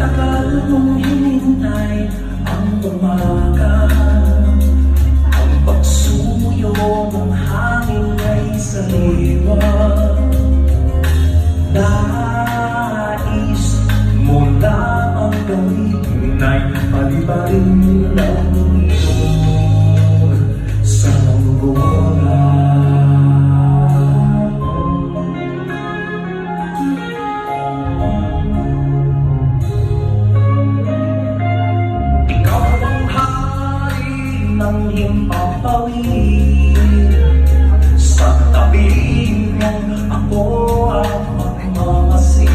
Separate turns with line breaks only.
tagal mong hinintay ang umaga, ang pagsuyo ng hangin ay sariwa. Nais mo lamang gawin ay palibarin ng mundo sa munggola. Ikaw ang hari ng himpapawid, sa tabi mo ako ang magmamasid.